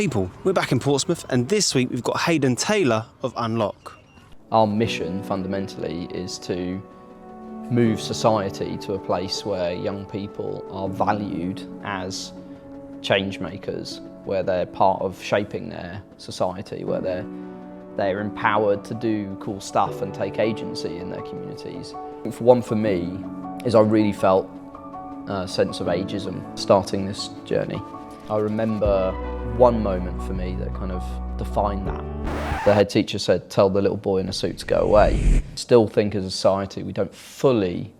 People, we're back in Portsmouth, and this week we've got Hayden Taylor of Unloc. Our mission, fundamentally, is to move society to a place where young people are valued as changemakers, where they're part of shaping their society, where they're empowered to do cool stuff and take agency in their communities. For me, is I really felt a sense of ageism starting this journey. I remember one moment for me that kind of defined that. The head teacher said, tell the little boy in a suit to go away. Still think as a society we don't fully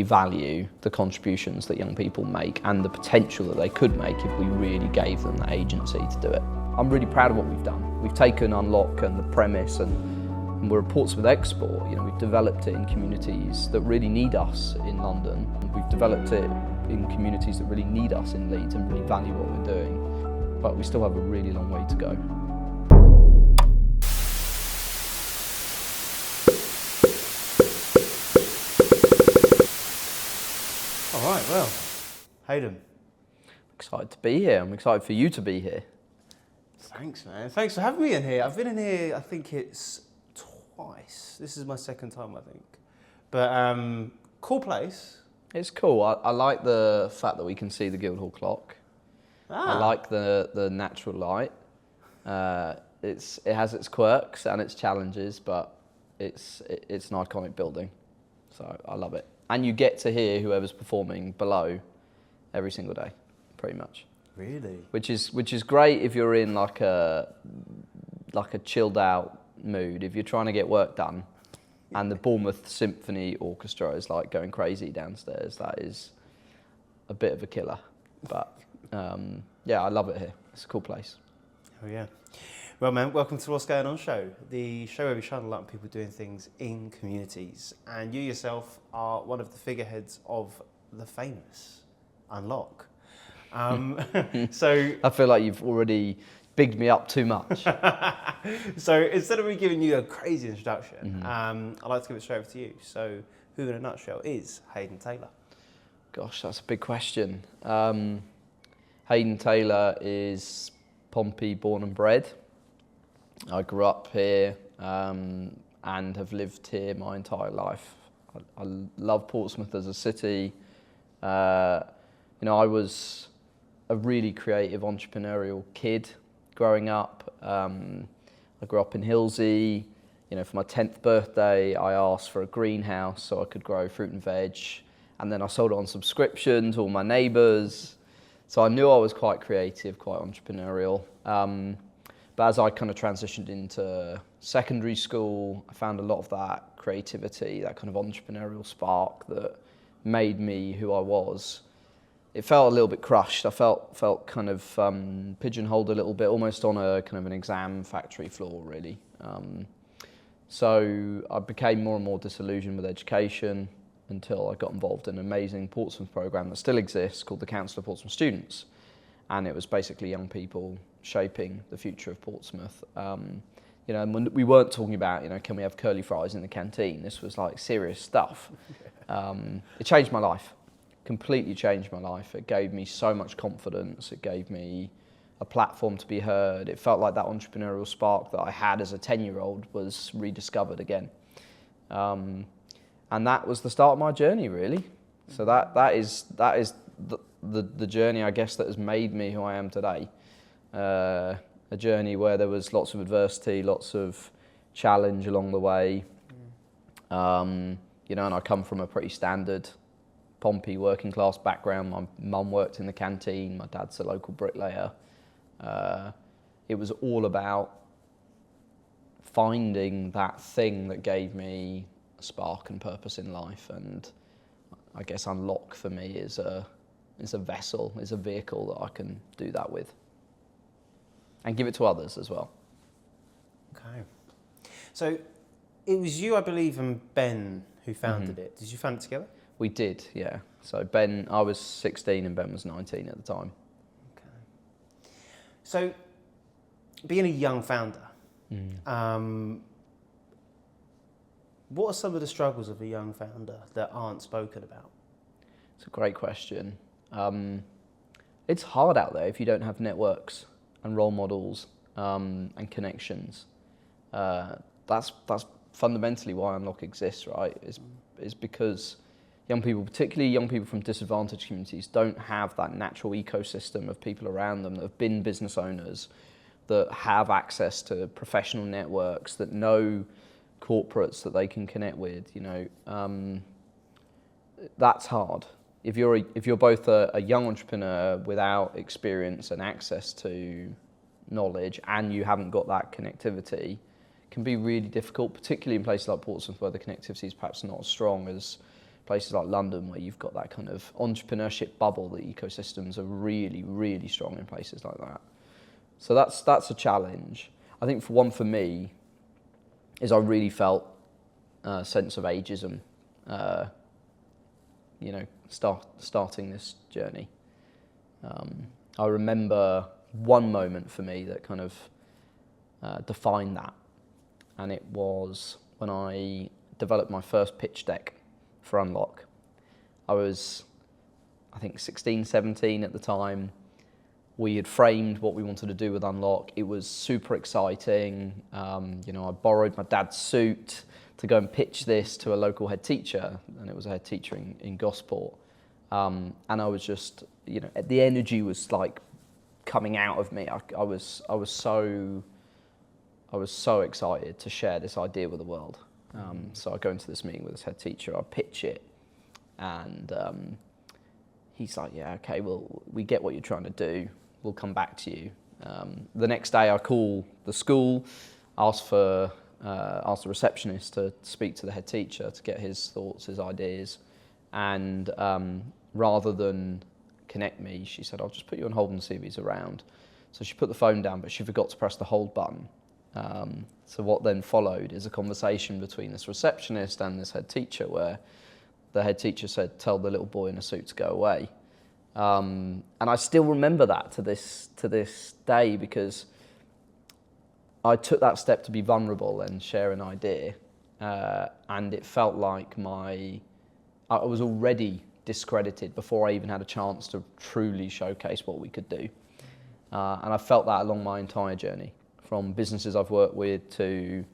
value the contributions that young people make and the potential that they could make if we really gave them the agency to do it. I'm really proud of what we've done. We've taken Unloc and the premise and we're a Portsmouth export. You know, we've developed it in communities that really need us in London. We've developed it in communities that really need us in Leeds and really value what we're doing. But we still have a really long way to go. All right, well, Hayden. Excited to be here. I'm excited for you to be here. Thanks, man. Thanks for having me in here. I've been in here, I think it's twice. This is my second time, I think. But cool place. It's cool. I like the fact that we can see the Guildhall clock. I like the natural light. It has its quirks and its challenges, but it's an iconic building, so I love it. And you get to hear whoever's performing below every single day, pretty much. Really? Which is great if you're in like a chilled out mood. If you're trying to get work done, and the Bournemouth Symphony Orchestra is like going crazy downstairs, that is a bit of a killer. But yeah, I love it here. It's a cool place. Oh yeah. Well, man, welcome to What's Going On show, the show where we shine a light on people doing things in communities. And you yourself are one of the figureheads of the famous Unloc. So I feel like you've already bigged me up too much. So instead of me giving you a crazy introduction, I'd like to give it straight over to you. So who in a nutshell is Hayden Taylor? Gosh, that's a big question. Hayden Taylor is Pompey born and bred. I grew up here and have lived here my entire life. I love Portsmouth as a city. You know, I was a really creative, entrepreneurial kid growing up. I grew up in Hilsey. You know, for my 10th birthday, I asked for a greenhouse so I could grow fruit and veg. And then I sold it on subscription to all my neighbours. So I knew I was quite creative, quite entrepreneurial. But as I kind of transitioned into secondary school, I found a lot of that creativity, that kind of entrepreneurial spark that made me who I was. It felt a little bit crushed. I felt kind of pigeonholed a little bit, almost on a kind of an exam factory floor, really. So I became more and more disillusioned with education until I got involved in an amazing Portsmouth programme that still exists called the Council of Portsmouth Students. And it was basically young people shaping the future of Portsmouth. You know, and we weren't talking about, you know, can we have curly fries in the canteen? This was like serious stuff. It changed my life. Completely changed my life. It gave me so much confidence. It gave me a platform to be heard. It felt like that entrepreneurial spark that I had as a 10-year-old was rediscovered again. And that was the start of my journey, really. So that is the journey, I guess, that has made me who I am today. A journey where there was lots of adversity, lots of challenge along the way. You know, and I come from a pretty standard Pompey working class background. My mum worked in the canteen, my dad's a local bricklayer. It was all about finding that thing that gave me a spark and purpose in life, and I guess Unloc for me is a vessel, is a vehicle that I can do that with. And give it to others as well. Okay. So it was you, I believe, and Ben who founded it. Did you found it together? We did, yeah. So Ben, I was 16 and Ben was 19 at the time. Okay. So being a young founder, what are some of the struggles of a young founder that aren't spoken about? It's a great question. It's hard out there if you don't have networks. and role models and connections. That's fundamentally why Unloc exists, right? Is because young people, particularly young people from disadvantaged communities, don't have that natural ecosystem of people around them that have been business owners, that have access to professional networks, that know corporates that they can connect with. That's hard. If you're both a young entrepreneur without experience and access to knowledge, and you haven't got that connectivity, it can be really difficult, particularly in places like Portsmouth, where the connectivity is perhaps not as strong as places like London, where you've got that kind of entrepreneurship bubble. The ecosystems are really, really strong in places like that. So that's a challenge. I think for me is I really felt a sense of ageism, starting this journey. I remember one moment for me that kind of defined that, and it was when I developed my first pitch deck for Unloc. I was, I think, 16, 17 at the time. We had framed what we wanted to do with Unloc. It was super exciting. I borrowed my dad's suit to go and pitch this to a local head teacher, and it was a head teacher in Gosport. And I was just, the energy was like coming out of me. I was so excited to share this idea with the world. So I go into this meeting with this head teacher, I pitch it, and he's like, yeah, okay, well, we get what you're trying to do. We'll come back to you. The next day I call the school, ask the receptionist to speak to the head teacher to get his thoughts, his ideas, and rather than connect me, she said, I'll just put you on hold and see if he's around. So she put the phone down, but she forgot to press the hold button. So what then followed is a conversation between this receptionist and this head teacher, where the head teacher said, tell the little boy in a suit to go away. And I still remember that to this day, because I took that step to be vulnerable and share an idea, and it felt like I was already discredited before I even had a chance to truly showcase what we could do. And I felt that along my entire journey, from businesses I've worked with to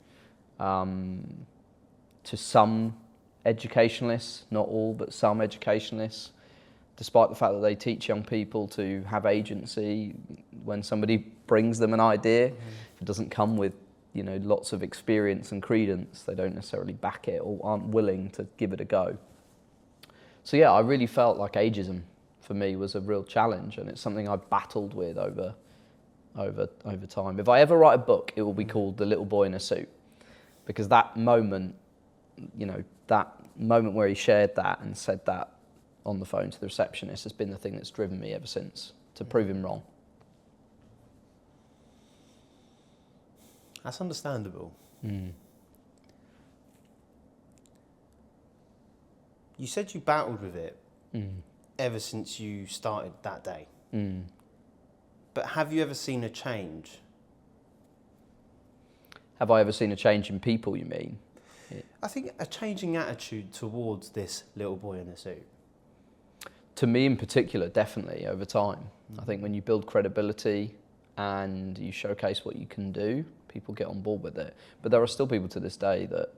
some educationalists, not all, but some educationalists, despite the fact that they teach young people to have agency. When somebody brings them an idea, if it doesn't come with lots of experience and credence, they don't necessarily back it or aren't willing to give it a go. So yeah, I really felt like ageism for me was a real challenge, and it's something I've battled with over time. If I ever write a book, it will be called The Little Boy in a Suit, because that moment where he shared that and said that on the phone to the receptionist has been the thing that's driven me ever since, to prove him wrong. That's understandable. You said you battled with it ever since you started that day. But have you ever seen a change? Have I ever seen a change in people, you mean? I think a changing attitude towards this little boy in a suit. To me in particular, definitely, over time. I think when you build credibility and you showcase what you can do, people get on board with it. But there are still people to this day that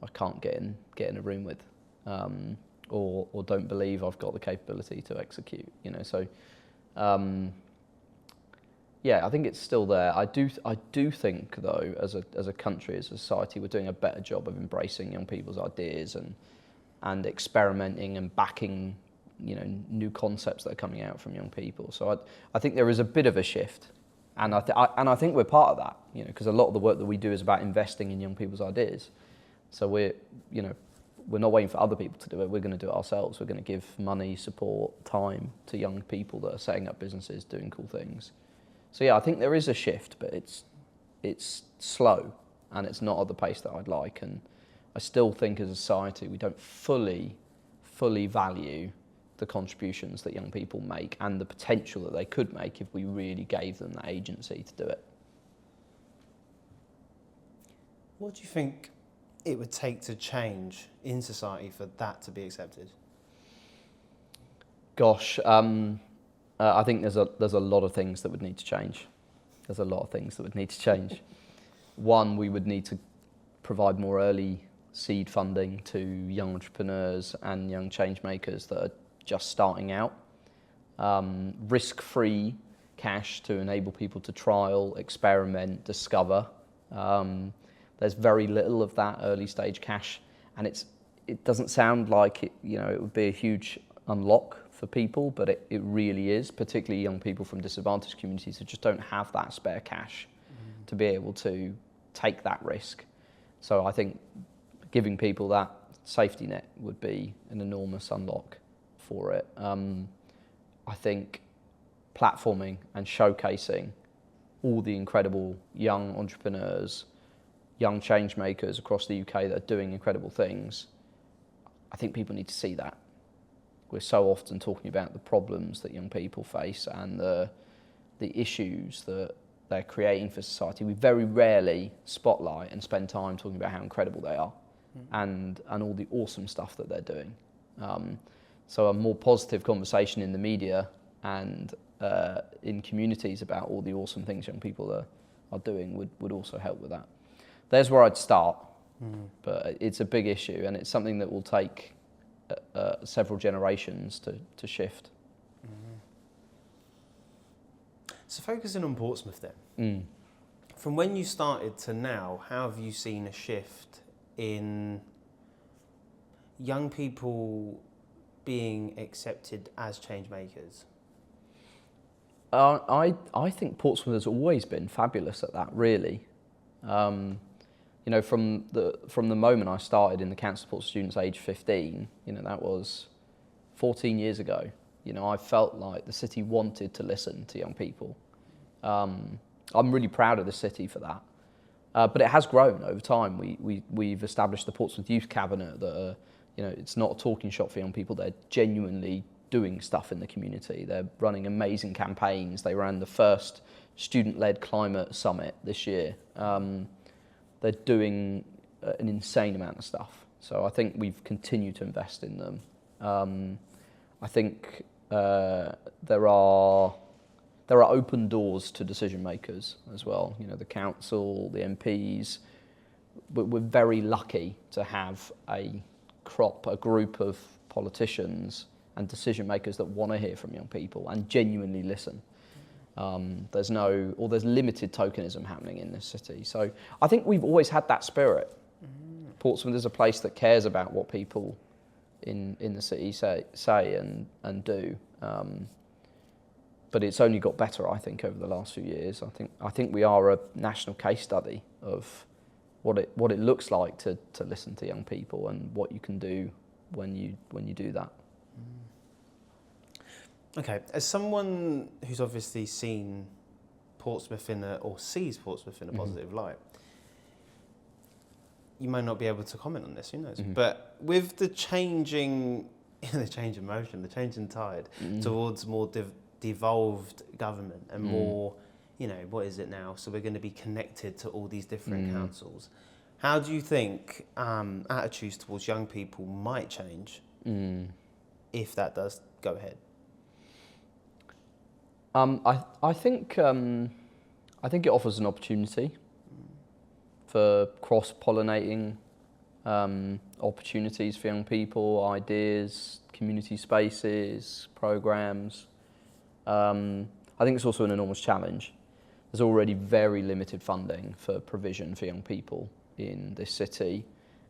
I can't get in a room with, or don't believe I've got the capability to execute. So yeah, I think it's still there. I do think, though, as a country, as a society, we're doing a better job of embracing young people's ideas and experimenting and backing new concepts that are coming out from young people. So I think there is a bit of a shift, and I think we're part of that, because a lot of the work that we do is about investing in young people's ideas. So we're not waiting for other people to do it. We're going to do it ourselves. We're going to give money, support, time to young people that are setting up businesses, doing cool things. So yeah, I think there is a shift, but it's slow, and it's not at the pace that I'd like. And I still think as a society we don't fully value the contributions that young people make and the potential that they could make if we really gave them that agency to do it. What do you think it would take to change in society for that to be accepted? Gosh, I think there's a lot of things that would need to change. there's a lot of things that would need to change. One, we would need to provide more early seed funding to young entrepreneurs and young change makers that are just starting out. Risk-free cash to enable people to trial, experiment, discover. There's very little of that early stage cash, and it doesn't sound like it, it would be a huge unlock for people, but it really is, particularly young people from disadvantaged communities who just don't have that spare cash to be able to take that risk. So I think giving people that safety net would be an enormous unlock for it. I think platforming and showcasing all the incredible young entrepreneurs, young change makers across the UK that are doing incredible things, I think people need to see that. We're so often talking about the problems that young people face and the issues that they're creating for society. We very rarely spotlight and spend time talking about how incredible they are and all the awesome stuff that they're doing. So a more positive conversation in the media and in communities about all the awesome things young people are doing would also help with that. There's where I'd start, but it's a big issue and it's something that will take several generations to shift. So focusing on Portsmouth then, from when you started to now, how have you seen a shift in young people being accepted as change makers? I think Portsmouth has always been fabulous at that, really. From the moment I started in the Council of Portsmouth Students age 15, that was 14 years ago. I felt like the city wanted to listen to young people. I'm really proud of the city for that. But it has grown over time. We've established the Portsmouth Youth Cabinet that it's not a talking shop for young people. They're genuinely doing stuff in the community. They're running amazing campaigns. They ran the first student-led climate summit this year. They're doing an insane amount of stuff. So I think we've continued to invest in them. I think there are open doors to decision makers as well. The council, the MPs. But we're very lucky to have a group of politicians and decision makers that want to hear from young people and genuinely listen. There's limited tokenism happening in this city. So I think we've always had that spirit. Portsmouth is a place that cares about what people in the city say and do. But it's only got better, I think, over the last few years. I think we are a national case study of what it looks like to listen to young people and what you can do when you do that. Okay, as someone who's obviously seen Portsmouth sees Portsmouth in a positive light, you might not be able to comment on this, who knows? But with the changing motion, the changing tide towards more devolved government and more, what is it now? So we're going to be connected to all these different councils. How do you think attitudes towards young people might change if that does go ahead? I think it offers an opportunity for cross-pollinating opportunities for young people, ideas, community spaces, programs. I think it's also an enormous challenge. There's already very limited funding for provision for young people in this city,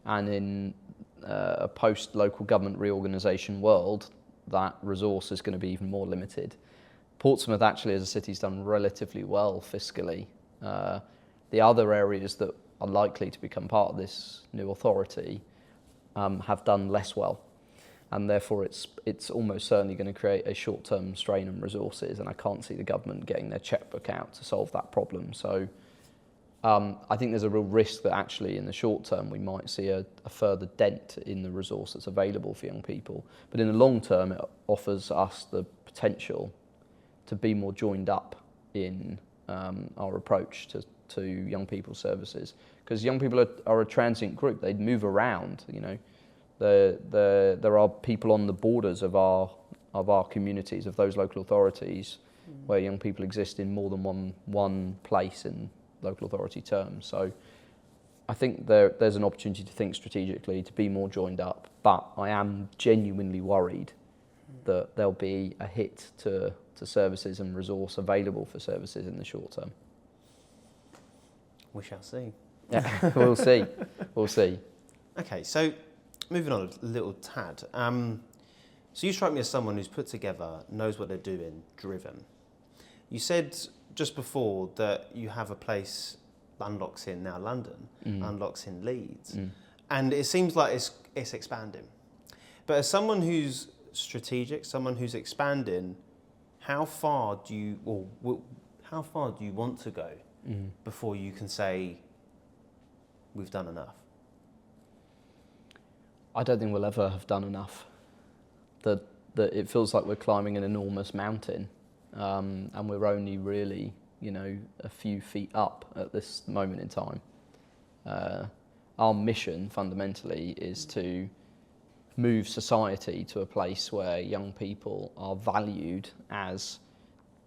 and in a post-local government reorganisation world, that resource is going to be even more limited. Portsmouth actually as a city has done relatively well fiscally. The other areas that are likely to become part of this new authority have done less well, and therefore it's almost certainly going to create a short-term strain on resources, and I can't see the government getting their chequebook out to solve that problem. So I think there's a real risk that actually in the short term we might see a further dent in the resource that's available for young people. But in the long term it offers us the potential to be more joined up in our approach to young people services, because young people are a transient group. They move around. There are people on the borders of our communities, of those local authorities, where young people exist in more than one place in local authority terms. So I think there's an opportunity to think strategically, to be more joined up, but I am genuinely worried that there'll be a hit to services and resource available for services in the short term. We shall see. Yeah, we'll see. We'll see. Okay, so moving on a little tad. So you strike me as someone who's put together, knows what they're doing, driven. You said just before that you have a place, Unloc's in now London, Unloc's in Leeds, and it seems like it's expanding. But as someone who's strategic, someone who's expanding, how far do you want to go before you can say we've done enough? I don't think we'll ever have done enough. That it feels like we're climbing an enormous mountain, and we're only really, a few feet up at this moment in time. Our mission fundamentally is to move society to a place where young people are valued as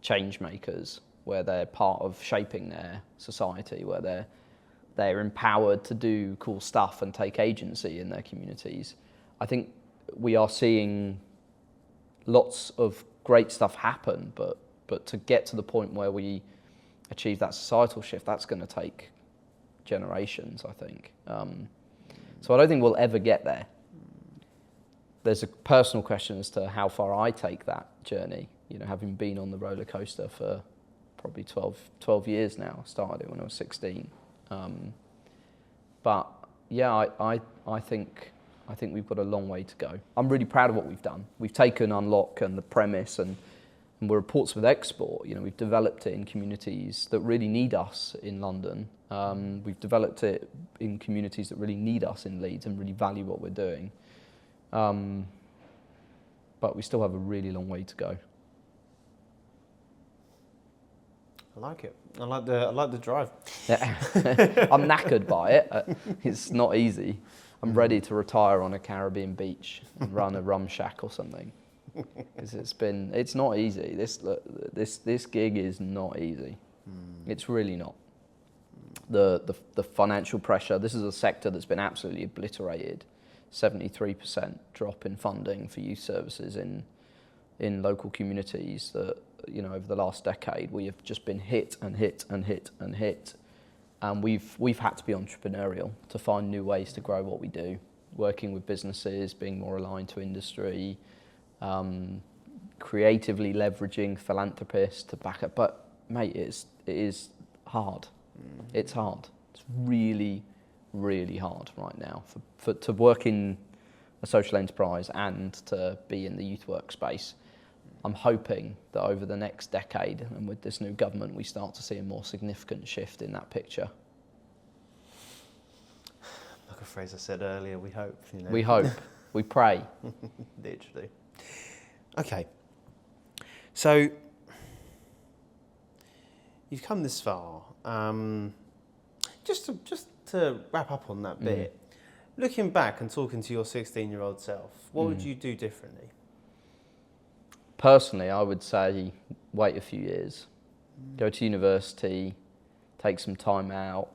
change makers, where they're part of shaping their society, where they're empowered to do cool stuff and take agency in their communities. I think we are seeing lots of great stuff happen, but to get to the point where we achieve that societal shift, that's going to take generations, I think. So I don't think we'll ever get there. There's a personal question as to how far I take that journey, having been on the roller coaster for probably 12 years now. I started it when I was 16. But yeah, I think we've got a long way to go. I'm really proud of what we've done. We've taken Unloc and the premise and we're a Portsmouth export. We've developed it in communities that really need us in London. We've developed it in communities that really need us in Leeds and really value what we're doing. But we still have a really long way to go. I like it. I like the drive. Yeah. I'm knackered by it. It's not easy. I'm ready to retire on a Caribbean beach and run a rum shack or something. Because it's not easy. This gig is not easy. It's really not. The financial pressure. This is a sector that's been absolutely obliterated. 73% drop in funding for youth services in local communities that, over the last decade, we have just been hit and hit and hit and hit. And we've had to be entrepreneurial to find new ways to grow what we do, working with businesses, being more aligned to industry, creatively leveraging philanthropists to back up. But mate, it is hard. It's hard. It's really, really hard right now to work in a social enterprise and to be in the youth work space. I'm hoping that over the next decade and with this new government, we start to see a more significant shift in that picture. Like a phrase I said earlier, we hope. We hope. We pray. Literally. Okay. So, you've come this far. Just to wrap up on that bit, looking back and talking to your 16-year-old self, what would you do differently? Personally, I would say wait a few years, go to university, take some time out,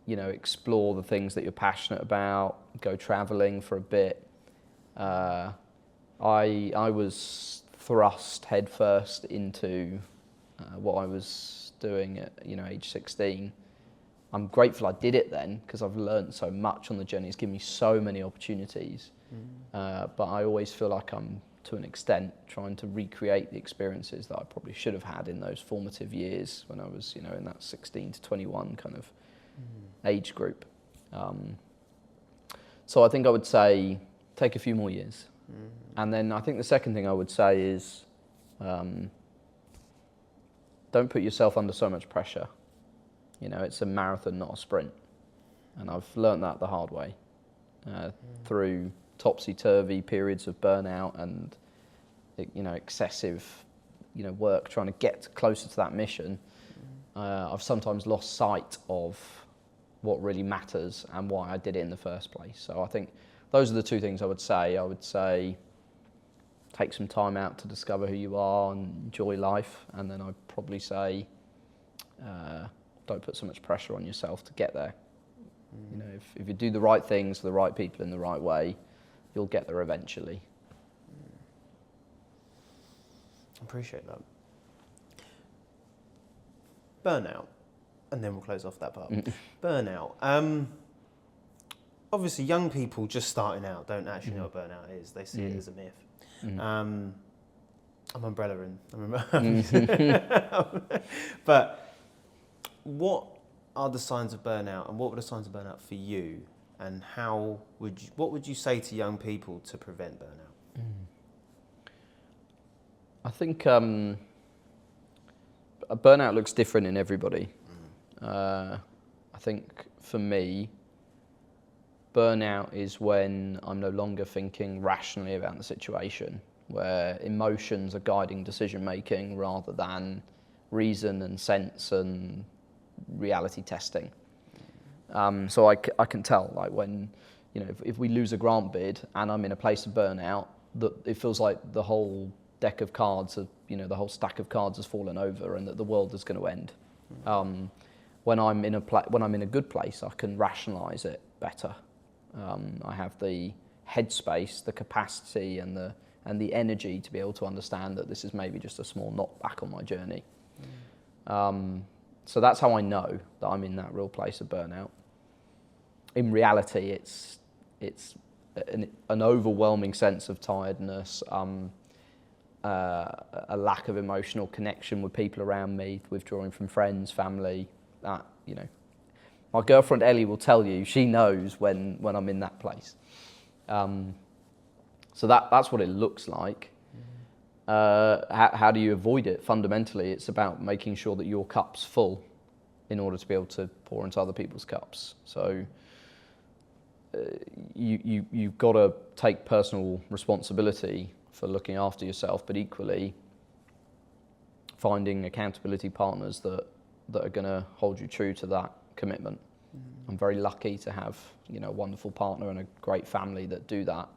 explore the things that you're passionate about, go travelling for a bit. I was thrust headfirst into what I was doing at age 16. I'm grateful I did it then because I've learned so much on the journey. It's given me so many opportunities. But I always feel like I'm, to an extent, trying to recreate the experiences that I probably should have had in those formative years when I was, in that 16 to 21 kind of age group. So I think I would say take a few more years. And then I think the second thing I would say is don't put yourself under so much pressure. It's a marathon, not a sprint. And I've learned that the hard way through topsy-turvy periods of burnout and excessive work trying to get closer to that mission. I've sometimes lost sight of what really matters and why I did it in the first place. So I think those are the two things I would say. I would say take some time out to discover who you are and enjoy life. And then I'd probably say, don't put so much pressure on yourself to get there. You know, if you do the right things for the right people in the right way, you'll get there eventually. I appreciate that. Burnout, and then we'll close off that part. Burnout. Obviously, young people just starting out don't actually know what burnout is. They see it as a myth. I'm umbrella-ing. But what are the signs of burnout, and what were the signs of burnout for you, and what would you say to young people to prevent burnout? I think burnout looks different in everybody. I think for me, burnout is when I'm no longer thinking rationally about the situation, where emotions are guiding decision making rather than reason and sense and reality testing. So I can tell, like, when, you know, if we lose a grant bid and I'm in a place of burnout, that it feels like the whole deck of cards, the whole stack of cards has fallen over and that the world is going to end. When I'm in a good place, I can rationalise it better. I have the headspace, the capacity, and the energy to be able to understand that this is maybe just a small knockback on my journey. So that's how I know that I'm in that real place of burnout. In reality, it's an overwhelming sense of tiredness, a lack of emotional connection with people around me, withdrawing from friends, family. That, you know, my girlfriend Ellie will tell you, she knows when I'm in that place. So that's what it looks like. How do you avoid it? Fundamentally, it's about making sure that your cup's full in order to be able to pour into other people's cups. So you've got to take personal responsibility for looking after yourself, but equally finding accountability partners that are going to hold you true to that commitment. I'm very lucky to have, you know, a wonderful partner and a great family that do that.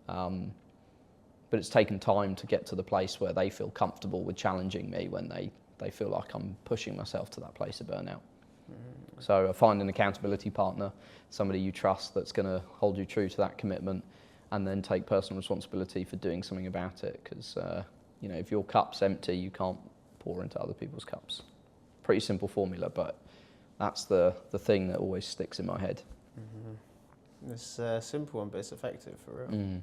But it's taken time to get to the place where they feel comfortable with challenging me when they feel like I'm pushing myself to that place of burnout. So find an accountability partner, somebody you trust that's going to hold you true to that commitment, and then take personal responsibility for doing something about it. Because you know, if your cup's empty, you can't pour into other people's cups. Pretty simple formula, but that's the thing that always sticks in my head. It's a simple one, but it's effective for real.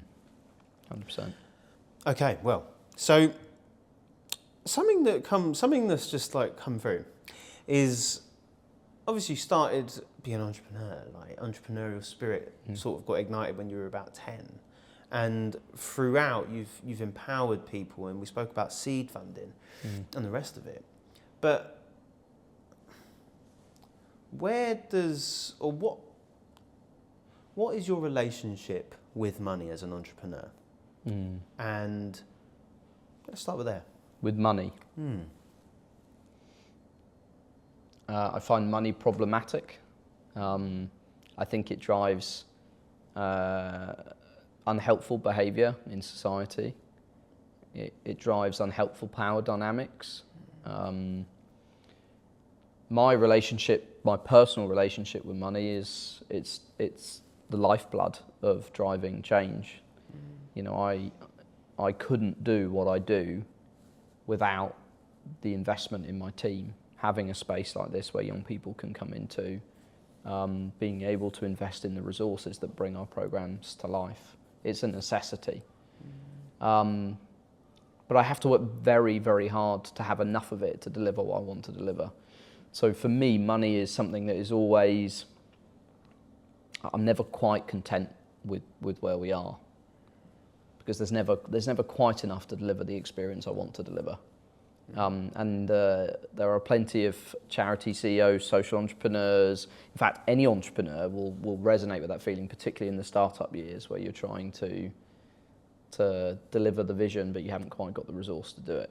100%. Okay, well, so something that's just like come through is, obviously you started being an entrepreneur, like entrepreneurial spirit sort of got ignited when you were about 10. And throughout you've empowered people, and we spoke about seed funding and the rest of it. But what is your relationship with money as an entrepreneur? And let's start with there. With money? I find money problematic. I think it drives unhelpful behaviour in society. It drives unhelpful power dynamics. My personal relationship with money is it's the lifeblood of driving change. You know, I couldn't do what I do without the investment in my team, having a space like this where young people can come into, being able to invest in the resources that bring our programs to life. It's a necessity. But I have to work very, very hard to have enough of it to deliver what I want to deliver. So for me, money is something that is always, I'm never quite content with where we are, because there's never quite enough to deliver the experience I want to deliver. And there are plenty of charity CEOs, social entrepreneurs. In fact, any entrepreneur will resonate with that feeling, particularly in the startup years where you're trying to deliver the vision, but you haven't quite got the resource to do it.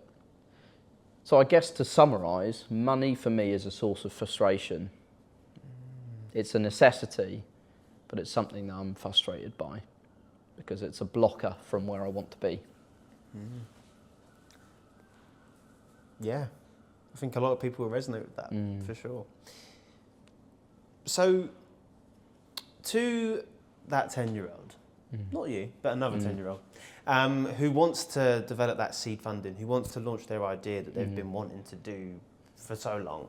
So I guess to summarise, money for me is a source of frustration. It's a necessity, but it's something that I'm frustrated by, because it's a blocker from where I want to be. Yeah, I think a lot of people will resonate with that, for sure. So, to that 10-year-old, not you, but another 10-year-old, who wants to develop that seed funding, who wants to launch their idea that they've been wanting to do for so long,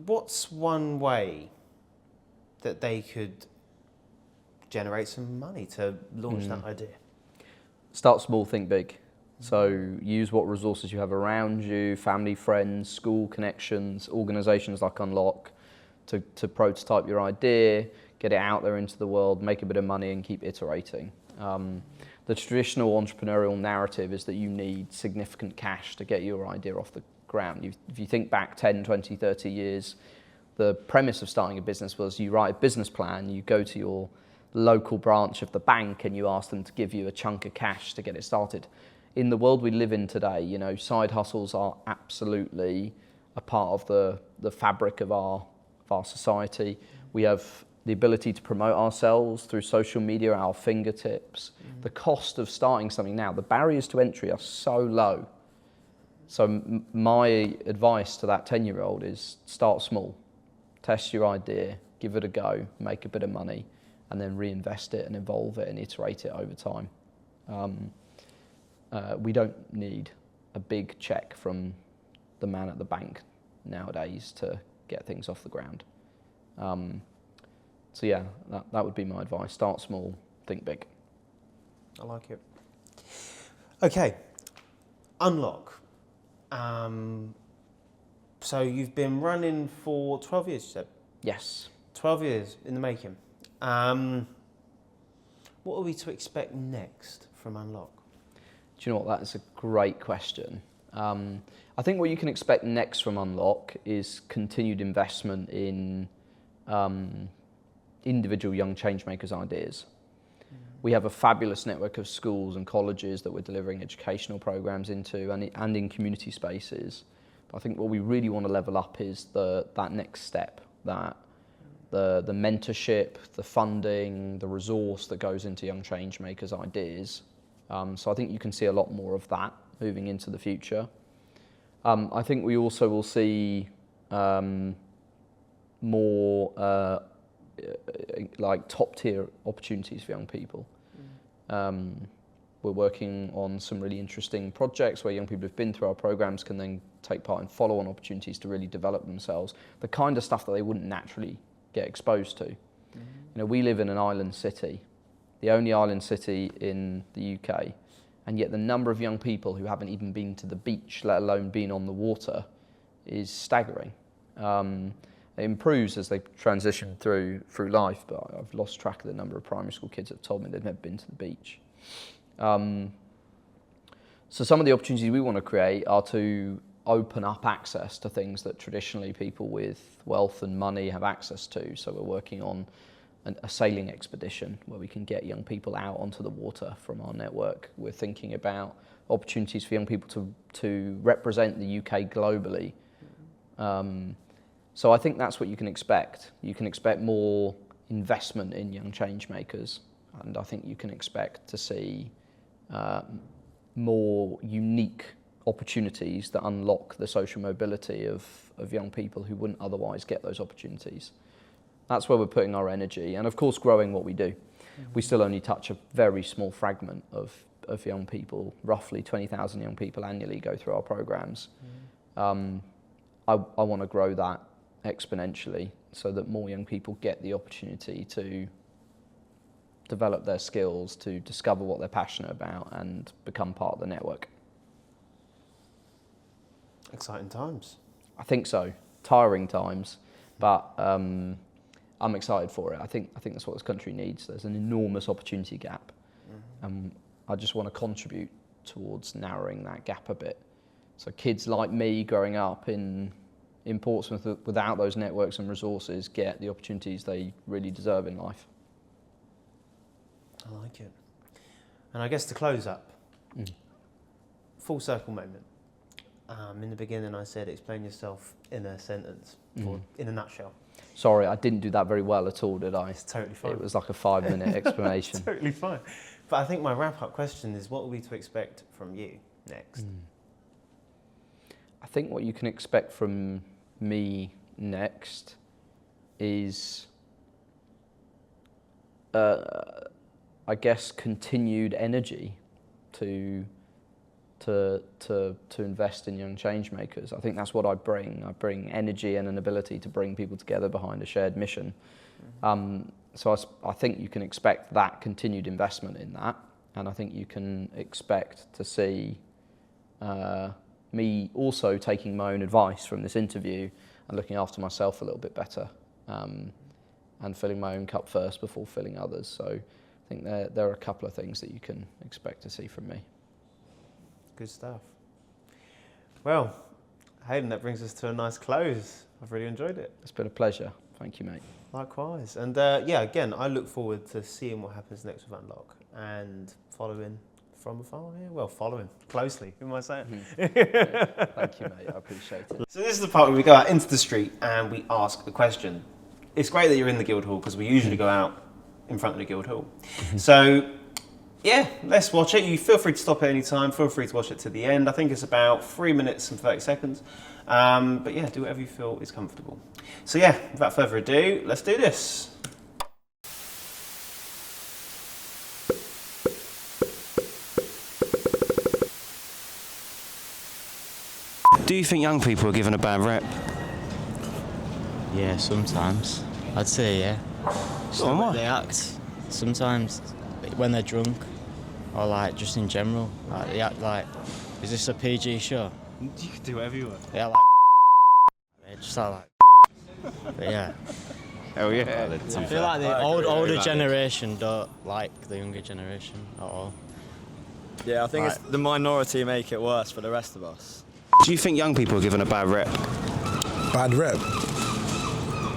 what's one way that they could generate some money to launch that idea? Start small, think big. So use what resources you have around you, family, friends, school connections, organisations like Unloc, to prototype your idea, get it out there into the world, make a bit of money and keep iterating. The traditional entrepreneurial narrative is that you need significant cash to get your idea off the ground. If you think back 10, 20, 30 years, the premise of starting a business was you write a business plan, you go to your local branch of the bank and you ask them to give you a chunk of cash to get it started. In the world we live in today, you know, side hustles are absolutely a part of the fabric of our society. We have the ability to promote ourselves through social media at our fingertips. The cost of starting something now, the barriers to entry are so low. So my advice to that 10-year-old is start small, test your idea, give it a go, make a bit of money, and then reinvest it and evolve it and iterate it over time. We don't need a big check from the man at the bank nowadays to get things off the ground. So yeah, that would be my advice. Start small, think big. I like it. Okay, Unloc. So you've been running for 12 years, you said? Yes. 12 years in the making. What are we to expect next from Unloc? Do you know what? That is a great question. I think what you can expect next from Unloc is continued investment in individual young changemakers' ideas. We have a fabulous network of schools and colleges that we're delivering educational programs into and in community spaces. But I think what we really want to level up is that next step, that the mentorship, the funding, the resource that goes into young changemakers' ideas. So I think you can see a lot more of that moving into the future. I think we also will see more like top-tier opportunities for young people. We're working on some really interesting projects where young people who've been through our programs can then take part in follow-on opportunities to really develop themselves, the kind of stuff that they wouldn't naturally get exposed to. You know, we live in an island city, the only island city in the UK, and yet the number of young people who haven't even been to the beach, let alone been on the water, is staggering. It improves as they transition through life, but I've lost track of the number of primary school kids that have told me they've never been to the beach. So some of the opportunities we want to create are to open up access to things that traditionally people with wealth and money have access to. So we're working on a sailing expedition where we can get young people out onto the water from our network. We're thinking about opportunities for young people to represent the UK globally. So I think that's what you can expect. You can expect more investment in young change makers, and I think you can expect to see more unique opportunities that unlock the social mobility of young people who wouldn't otherwise get those opportunities. That's where we're putting our energy, and of course growing what we do. We still only touch a very small fragment of young people. Roughly 20,000 young people annually go through our programs. I want to grow that exponentially so that more young people get the opportunity to develop their skills, to discover what they're passionate about and become part of the network. Exciting times. I think so. Tiring times, but I'm excited for it. I think that's what this country needs. There's an enormous opportunity gap. I just want to contribute towards narrowing that gap a bit. So kids like me growing up in Portsmouth without those networks and resources get the opportunities they really deserve in life. I like it. And I guess to close up, full circle moment. In the beginning I said explain yourself in a sentence or in a nutshell. Sorry, I didn't do that very well at all, did I? It's totally fine. It was like a 5-minute explanation. Totally fine. But I think my wrap-up question is, what are we to expect from you next? I think what you can expect from me next is, I guess, continued energy to invest in young change makers. I think that's what I bring. I bring energy and an ability to bring people together behind a shared mission. So I think you can expect that continued investment in that, and I think you can expect to see me also taking my own advice from this interview and looking after myself a little bit better, and filling my own cup first before filling others. So I think there are a couple of things that you can expect to see from me. Good stuff. Well, Hayden, that brings us to a nice close. I've really enjoyed it. It's been a pleasure. Thank you, mate. Likewise. And yeah, again, I look forward to seeing what happens next with Unloc and following from afar. Yeah, well, following closely. Who am I saying? Yeah, thank you, mate. I appreciate it. So this is the part where we go out into the street and we ask a question. It's great that you're in the Guildhall because we usually go out in front of the Guildhall. So yeah, let's watch it. You feel free to stop at any time. Feel free to watch it to the end. I think it's about 3 minutes and 30 seconds. But yeah, do whatever you feel is comfortable. So yeah, without further ado, let's do this. Do you think young people are given a bad rep? Yeah, sometimes. I'd say yeah. Just the way Why? they act. Sometimes when they're drunk, or like just in general, like they act like, is this a PG show? You can do whatever you want. They act like they just act like but yeah. Hell yeah. I feel like the older generation don't like the younger generation at all. Yeah, I think it's the minority make it worse for the rest of us. Do you think young people are given a bad rep? Bad rep?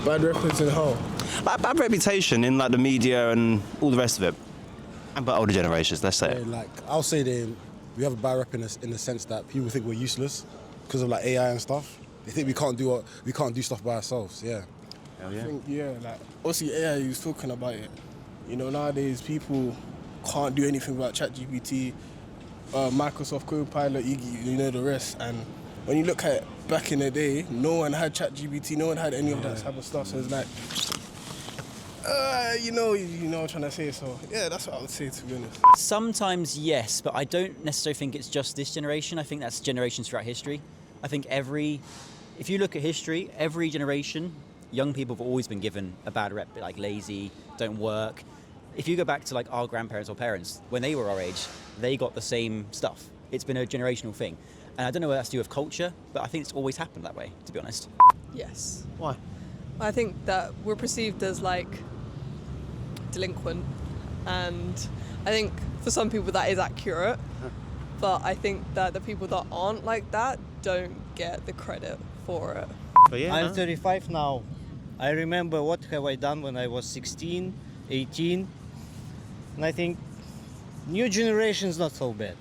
Bad reputation how? Like bad reputation in like the media and all the rest of it. And by older generations, let's say. Yeah, like, I'll say we have a bad rep in the sense that people think we're useless because of like AI and stuff. They think we can't do stuff by ourselves, yeah. Hell yeah. I think, yeah, like, obviously AI, you was talking about it. You know, nowadays people can't do anything without ChatGPT, Microsoft Copilot, you know the rest. And when you look at it, back in the day, no one had ChatGPT, no one had any of that type of stuff. So it's like, you know what I'm trying to say. So yeah, that's what I would say, to be honest. Sometimes yes, but I don't necessarily think it's just this generation. I think that's generations throughout history. I think if you look at history, every generation, young people have always been given a bad rep, like lazy, don't work. If you go back to like our grandparents or parents, when they were our age, they got the same stuff. It's been a generational thing. And I don't know what that's to do with culture, but I think it's always happened that way, to be honest. Yes. Why? I think that we're perceived as like delinquent, and I think for some people that is accurate, but I think that the people that aren't like that don't get the credit for it. But yeah, I'm 35 now. I remember what have I done when I was 16, 18, and I think new generation's not so bad.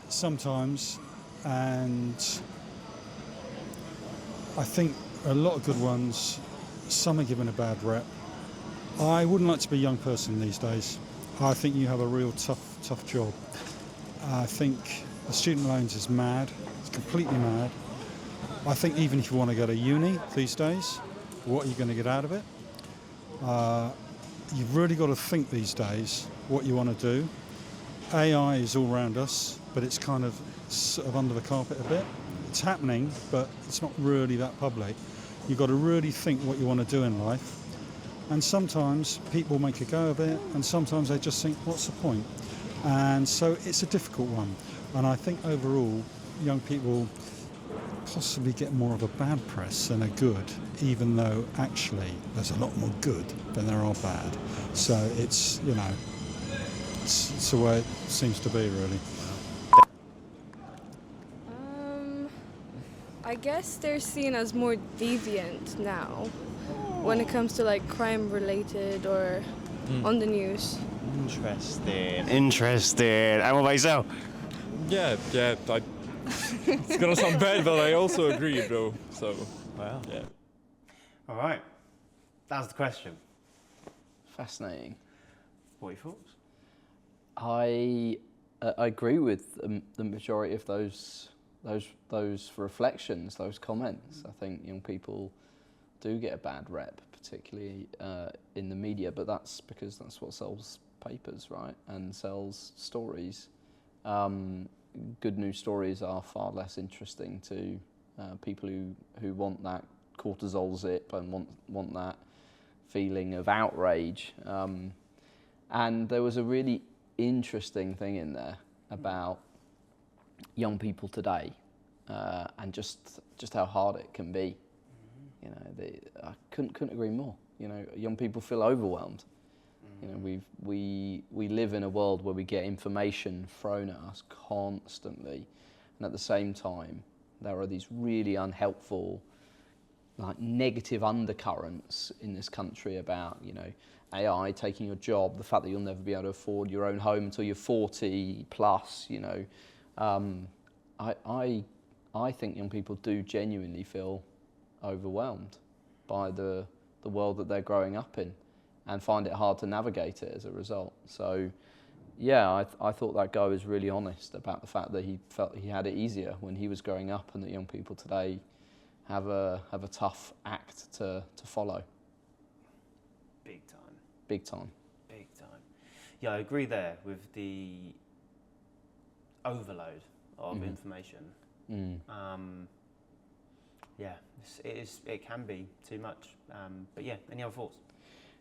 Sometimes, and I think a lot of good ones, some are given a bad rep. I wouldn't like to be a young person these days. I think you have a real tough job. I think the student loans is mad, it's completely mad. I think even if you want to go to uni these days, what are you going to get out of it? You've really got to think these days what you want to do. AI is all around us, but it's kind of sort of under the carpet a bit. It's happening, but it's not really that public. You've got to really think what you want to do in life. And sometimes people make a go of it, and sometimes they just think, what's the point? And so it's a difficult one. And I think overall, young people possibly get more of a bad press than a good, even though actually there's a lot more good than there are bad. So it's, you know, it's the way it seems to be, really. I guess they're seen as more deviant now when it comes to like crime related or on the news. Interesting. And what about yourself? Yeah. It's gonna sound bad, but I also agree, bro. So, Wow. yeah. All right. That was the question. Fascinating. What are your thoughts? I agree with the majority of those reflections, those comments. I think young people do get a bad rep, particularly in the media, but that's because that's what sells papers, right, and sells stories. Good news stories are far less interesting to people who want that cortisol zip and want that feeling of outrage. And there was a really interesting thing in there about young people today and just how hard it can be. You know, I couldn't agree more. You know, young people feel overwhelmed. You know, we live in a world where we get information thrown at us constantly, and at the same time, there are these really unhelpful, like negative undercurrents in this country about, you know, AI taking your job, the fact that you'll never be able to afford your own home until you're 40 plus. You know, I think young people do genuinely feel overwhelmed by the world that they're growing up in, and find it hard to navigate it as a result. So, yeah, I thought that guy was really honest about the fact that he felt he had it easier when he was growing up, and that young people today have a tough act to follow. Big time. Big time. Big time. Yeah, I agree there with the overload of information. Yeah, it can be too much. But yeah, any other thoughts?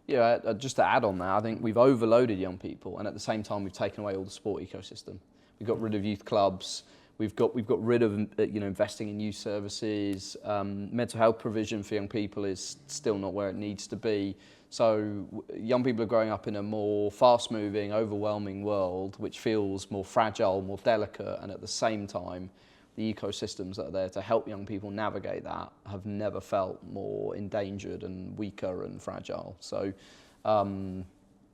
Yeah, just to add on that, I think we've overloaded young people, and at the same time we've taken away all the sport ecosystem. We've got rid of youth clubs. We've got rid of investing in youth services. Mental health provision for young people is still not where it needs to be. So young people are growing up in a more fast-moving, overwhelming world, which feels more fragile, more delicate, and at the same time, the ecosystems that are there to help young people navigate that have never felt more endangered and weaker and fragile. So,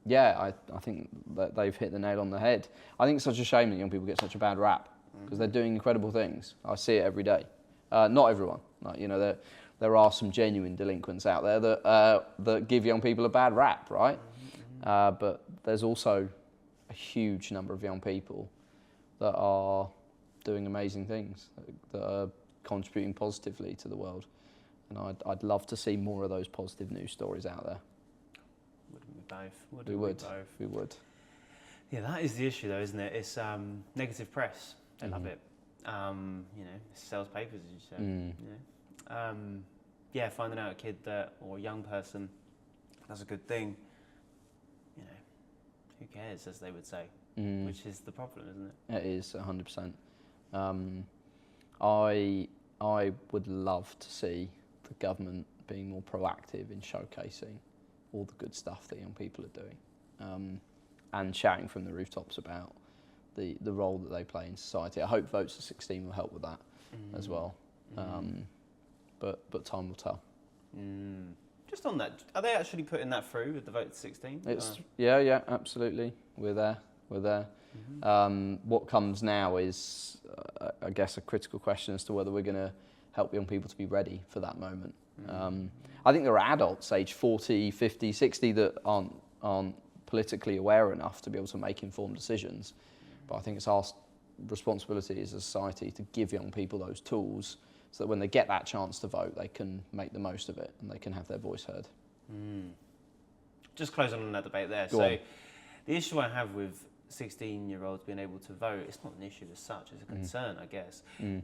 yeah, I think that they've hit the nail on the head. I think it's such a shame that young people get such a bad rap, because they're doing incredible things. I see it every day. Not everyone. Like, you know, there are some genuine delinquents out there that give young people a bad rap, right? But there's also a huge number of young people that are doing amazing things, that are contributing positively to the world. And I'd love to see more of those positive news stories out there. Wouldn't we both? We would. Yeah, that is the issue though, isn't it? It's negative press. They love it. You know, it sells papers, as you said. You know? Yeah, finding out a kid or a young person, that's a good thing. You know, who cares, as they would say, which is the problem, isn't it? It is 100%. I would love to see the government being more proactive in showcasing all the good stuff that young people are doing, and shouting from the rooftops about the role that they play in society. I hope votes to 16 will help with that as well. But time will tell. Just on that, are they actually putting that through with the vote to 16? Yeah, absolutely. We're there. What comes now is, I guess, a critical question as to whether we're going to help young people to be ready for that moment. I think there are adults, age 40, 50, 60, that aren't politically aware enough to be able to make informed decisions. But I think it's our responsibility as a society to give young people those tools so that when they get that chance to vote, they can make the most of it and they can have their voice heard. Just closing on that debate there. Go on. The issue I have with 16-year-olds being able to vote, it's not an issue as such, it's a concern, I guess.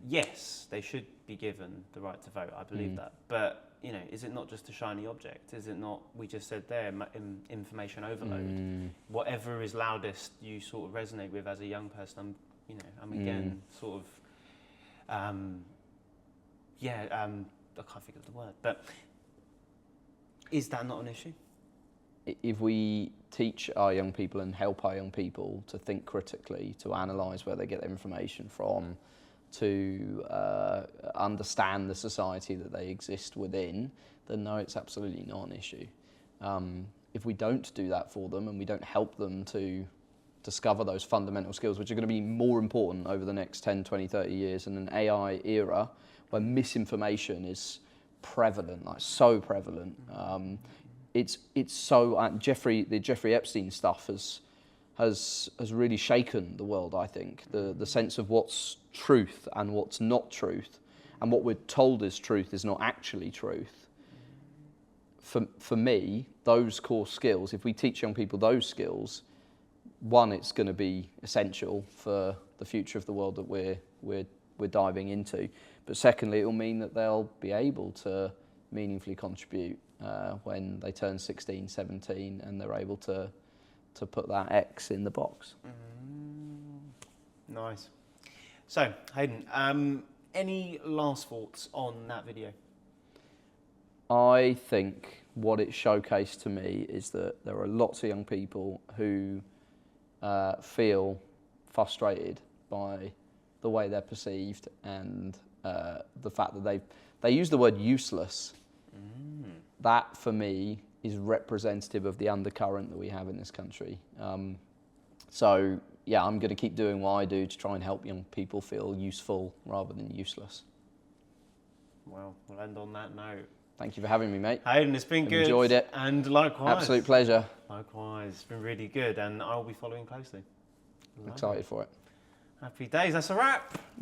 Yes, they should be given the right to vote, I believe that. But, you know, is it not just a shiny object? Is it not, we just said there, information overload? Whatever is loudest you sort of resonate with as a young person, I'm again sort of, I can't think of the word, but is that not an issue? If we teach our young people and help our young people to think critically, to analyse where they get their information from, to understand the society that they exist within, then no, it's absolutely not an issue. If we don't do that for them and we don't help them to discover those fundamental skills, which are going to be more important over the next 10, 20, 30 years in an AI era where misinformation is prevalent, like so prevalent, it's so the Jeffrey Epstein stuff has really shaken the world. I think the sense of what's truth and what's not truth, and what we're told is truth is not actually truth. For me, those core skills, if we teach young people those skills, one, it's going to be essential for the future of the world that we're diving into. But secondly, it will mean that they'll be able to meaningfully contribute when they turn 16, 17, and they're able to put that X in the box. Nice. So, Hayden, any last thoughts on that video? I think what it showcased to me is that there are lots of young people who feel frustrated by the way they're perceived and the fact that they use the word useless. That, for me, is representative of the undercurrent that we have in this country. So, yeah, I'm going to keep doing what I do to try and help young people feel useful rather than useless. Well, we'll end on that note. Thank you for having me, mate. Hayden, it's been good. Enjoyed it. And likewise. Absolute pleasure. Likewise. It's been really good, and I'll be following closely. Excited for it. Happy days. That's a wrap.